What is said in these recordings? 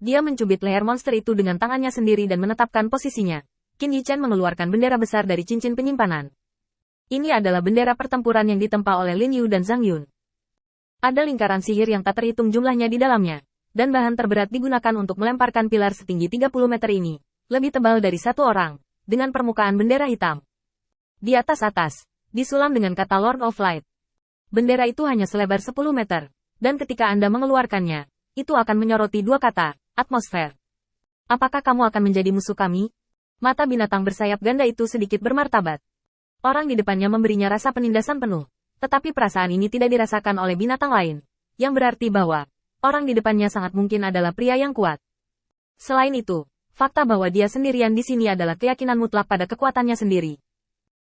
Dia mencubit leher monster itu dengan tangannya sendiri dan menetapkan posisinya. Qin Yichen mengeluarkan bendera besar dari cincin penyimpanan. Ini adalah bendera pertempuran yang ditempa oleh Lin Yu dan Zhang Yun. Ada lingkaran sihir yang tak terhitung jumlahnya di dalamnya, dan bahan terberat digunakan untuk melemparkan pilar setinggi 30 meter ini, lebih tebal dari satu orang, dengan permukaan bendera hitam. Di atas, disulam dengan kata Lord of Light. Bendera itu hanya selebar 10 meter, dan ketika Anda mengeluarkannya, itu akan menyoroti dua kata, atmosfer. Apakah kamu akan menjadi musuh kami? Mata binatang bersayap ganda itu sedikit bermartabat. Orang di depannya memberinya rasa penindasan penuh, tetapi perasaan ini tidak dirasakan oleh binatang lain, yang berarti bahwa orang di depannya sangat mungkin adalah pria yang kuat. Selain itu, fakta bahwa dia sendirian di sini adalah keyakinan mutlak pada kekuatannya sendiri.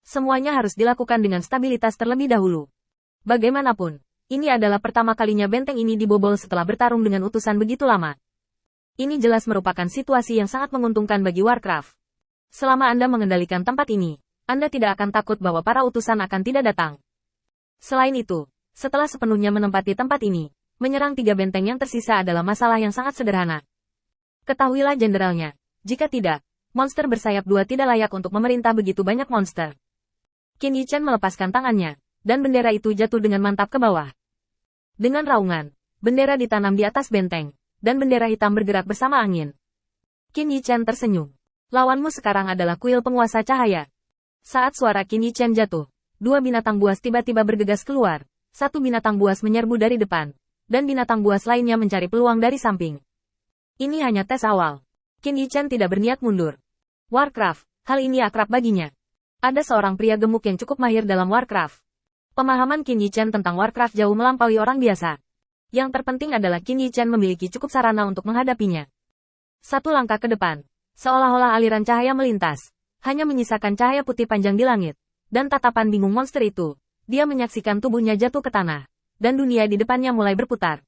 Semuanya harus dilakukan dengan stabilitas terlebih dahulu. Bagaimanapun, ini adalah pertama kalinya benteng ini dibobol setelah bertarung dengan utusan begitu lama. Ini jelas merupakan situasi yang sangat menguntungkan bagi Warcraft. Selama Anda mengendalikan tempat ini, Anda tidak akan takut bahwa para utusan akan tidak datang. Selain itu, setelah sepenuhnya menempati tempat ini, menyerang 3 benteng yang tersisa adalah masalah yang sangat sederhana. Ketahuilah jenderalnya, jika tidak, monster bersayap 2 tidak layak untuk memerintah begitu banyak monster. Qin Yichen melepaskan tangannya, dan bendera itu jatuh dengan mantap ke bawah. Dengan raungan, bendera ditanam di atas benteng, dan bendera hitam bergerak bersama angin. Qin Yichen tersenyum. Lawanmu sekarang adalah kuil penguasa cahaya. Saat suara Qin Yichen jatuh, 2 binatang buas tiba-tiba bergegas keluar. 1 binatang buas menyerbu dari depan, dan binatang buas lainnya mencari peluang dari samping. Ini hanya tes awal. Qin Yichen tidak berniat mundur. Warcraft, hal ini akrab baginya. Ada seorang pria gemuk yang cukup mahir dalam Warcraft. Pemahaman Qin Yichen tentang Warcraft jauh melampaui orang biasa. Yang terpenting adalah Qin Yichen memiliki cukup sarana untuk menghadapinya. 1 langkah ke depan, seolah-olah aliran cahaya melintas, hanya menyisakan cahaya putih panjang di langit, dan tatapan bingung monster itu. Dia menyaksikan tubuhnya jatuh ke tanah, dan dunia di depannya mulai berputar.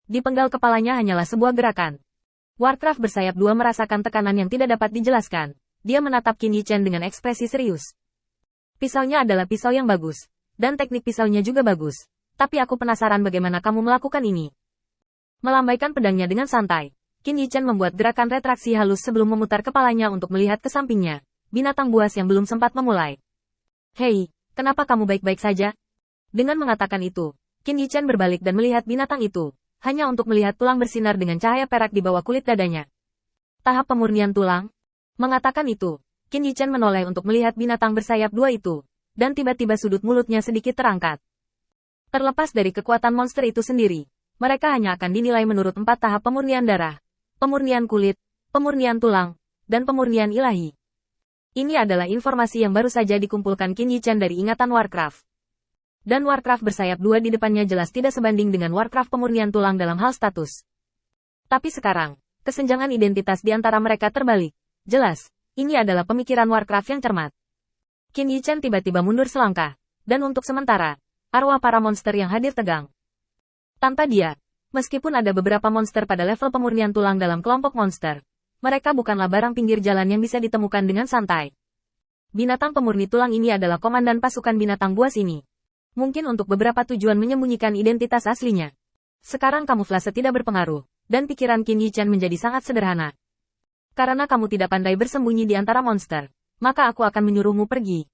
Di penggal kepalanya hanyalah sebuah gerakan. Warcraft bersayap 2 merasakan tekanan yang tidak dapat dijelaskan. Dia menatap Qin Yichen dengan ekspresi serius. Pisaunya adalah pisau yang bagus. Dan teknik pisaunya juga bagus. Tapi aku penasaran bagaimana kamu melakukan ini. Melambaikan pedangnya dengan santai, Qin Yichen membuat gerakan retraksi halus sebelum memutar kepalanya untuk melihat ke sampingnya. Binatang buas yang belum sempat memulai. Hei, kenapa kamu baik-baik saja? Dengan mengatakan itu, Qin Yichen berbalik dan melihat binatang itu, hanya untuk melihat tulang bersinar dengan cahaya perak di bawah kulit dadanya. Tahap pemurnian tulang? Mengatakan itu, Qin Yichen menoleh untuk melihat binatang bersayap 2 itu. Dan tiba-tiba sudut mulutnya sedikit terangkat. Terlepas dari kekuatan monster itu sendiri, mereka hanya akan dinilai menurut 4 tahap pemurnian darah, pemurnian kulit, pemurnian tulang, dan pemurnian ilahi. Ini adalah informasi yang baru saja dikumpulkan Qin Yichen dari ingatan Warcraft. Dan Warcraft bersayap 2 di depannya jelas tidak sebanding dengan Warcraft pemurnian tulang dalam hal status. Tapi sekarang, kesenjangan identitas di antara mereka terbalik. Jelas, ini adalah pemikiran Warcraft yang cermat. Qin Yichen tiba-tiba mundur selangkah, dan untuk sementara, arwah para monster yang hadir tegang. Tanpa dia, meskipun ada beberapa monster pada level pemurnian tulang dalam kelompok monster, mereka bukanlah barang pinggir jalan yang bisa ditemukan dengan santai. Binatang pemurni tulang ini adalah komandan pasukan binatang buas ini. Mungkin untuk beberapa tujuan menyembunyikan identitas aslinya. Sekarang kamuflase tidak berpengaruh, dan pikiran Qin Yichen menjadi sangat sederhana. Karena kamu tidak pandai bersembunyi di antara monster, maka aku akan menyuruhmu pergi.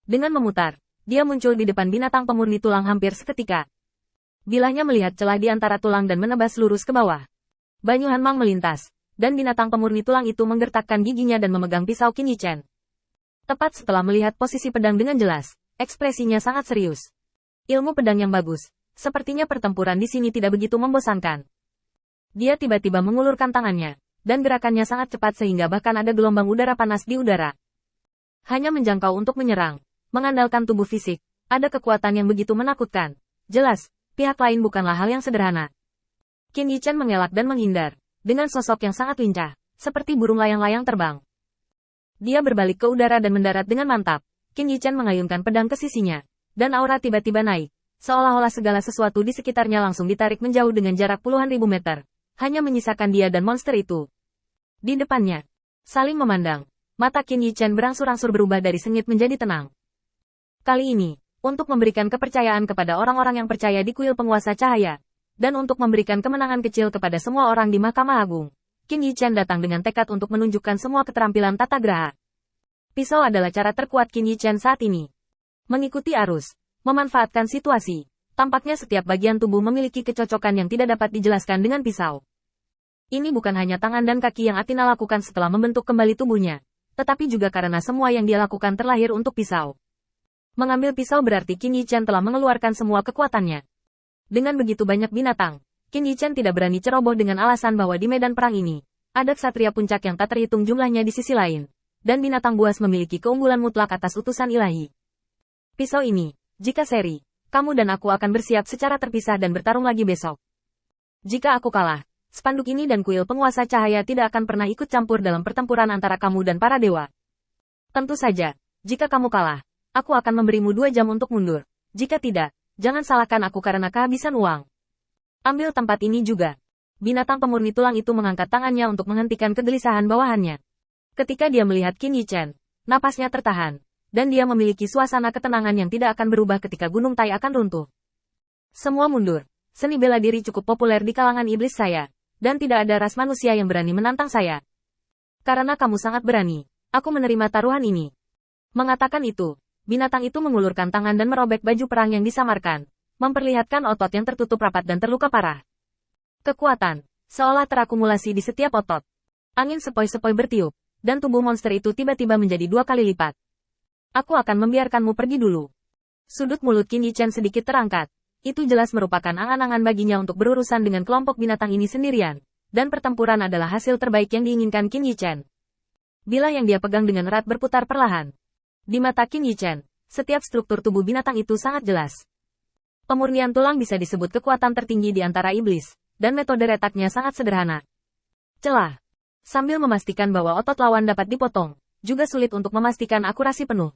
Dengan memutar, dia muncul di depan binatang pemurni tulang hampir seketika. Bilahnya melihat celah di antara tulang dan menebas lurus ke bawah. Banyu Hanmang melintas, dan binatang pemurni tulang itu menggertakkan giginya dan memegang pisau Qin Yichen. Tepat setelah melihat posisi pedang dengan jelas, ekspresinya sangat serius. Ilmu pedang yang bagus, sepertinya pertempuran di sini tidak begitu membosankan. Dia tiba-tiba mengulurkan tangannya, dan gerakannya sangat cepat sehingga bahkan ada gelombang udara panas di udara. Hanya menjangkau untuk menyerang, mengandalkan tubuh fisik, ada kekuatan yang begitu menakutkan. Jelas, pihak lain bukanlah hal yang sederhana. Qin Yichen mengelak dan menghindar, dengan sosok yang sangat lincah, seperti burung layang-layang terbang. Dia berbalik ke udara dan mendarat dengan mantap. Qin Yichen mengayunkan pedang ke sisinya, dan aura tiba-tiba naik, seolah-olah segala sesuatu di sekitarnya langsung ditarik menjauh dengan jarak puluhan ribu meter, hanya menyisakan dia dan monster itu. Di depannya, saling memandang. Mata Qin Yichen berangsur-angsur berubah dari sengit menjadi tenang. Kali ini, untuk memberikan kepercayaan kepada orang-orang yang percaya di kuil penguasa cahaya, Dan untuk memberikan kemenangan kecil kepada semua orang di Mahkamah Agung, Qin Yichen datang dengan tekad untuk menunjukkan semua keterampilan tata geraha. Pisau adalah cara terkuat Qin Yichen saat ini. Mengikuti arus, memanfaatkan situasi, tampaknya setiap bagian tubuh memiliki kecocokan yang tidak dapat dijelaskan dengan pisau. Ini bukan hanya tangan dan kaki yang Athena lakukan setelah membentuk kembali tubuhnya, tetapi juga karena semua yang dia lakukan terlahir untuk pisau. Mengambil pisau berarti Qin Yichen telah mengeluarkan semua kekuatannya. Dengan begitu banyak binatang, Qin Yichen tidak berani ceroboh dengan alasan bahwa di medan perang ini, ada ksatria puncak yang tak terhitung jumlahnya di sisi lain, dan binatang buas memiliki keunggulan mutlak atas utusan ilahi. Pisau ini, jika seri, kamu dan aku akan bersiap secara terpisah dan bertarung lagi besok. Jika aku kalah, spanduk ini dan kuil penguasa cahaya tidak akan pernah ikut campur dalam pertempuran antara kamu dan para dewa. Tentu saja, jika kamu kalah, aku akan memberimu 2 jam untuk mundur. Jika tidak, jangan salahkan aku karena kehabisan uang. Ambil tempat ini juga. Binatang pemurni tulang itu mengangkat tangannya untuk menghentikan kegelisahan bawahannya. Ketika dia melihat Qin Yichen, napasnya tertahan, dan dia memiliki suasana ketenangan yang tidak akan berubah ketika Gunung Tai akan runtuh. Semua mundur. Seni bela diri cukup populer di kalangan iblis saya, dan tidak ada ras manusia yang berani menantang saya. Karena kamu sangat berani, aku menerima taruhan ini. Mengatakan itu, binatang itu mengulurkan tangan dan merobek baju perang yang disamarkan, memperlihatkan otot yang tertutup rapat dan terluka parah. Kekuatan, seolah terakumulasi di setiap otot. Angin sepoi-sepoi bertiup, dan tubuh monster itu tiba-tiba menjadi 2 kali lipat. Aku akan membiarkanmu pergi dulu. Sudut mulut Qin Yichen sedikit terangkat. Itu jelas merupakan angan-angan baginya untuk berurusan dengan kelompok binatang ini sendirian, dan pertempuran adalah hasil terbaik yang diinginkan Qin Yichen. Bila yang dia pegang dengan erat berputar perlahan. Di mata Qin Yichen, setiap struktur tubuh binatang itu sangat jelas. Pemurnian tulang bisa disebut kekuatan tertinggi di antara iblis, dan metode retaknya sangat sederhana. Celah. Sambil memastikan bahwa otot lawan dapat dipotong, juga sulit untuk memastikan akurasi penuh.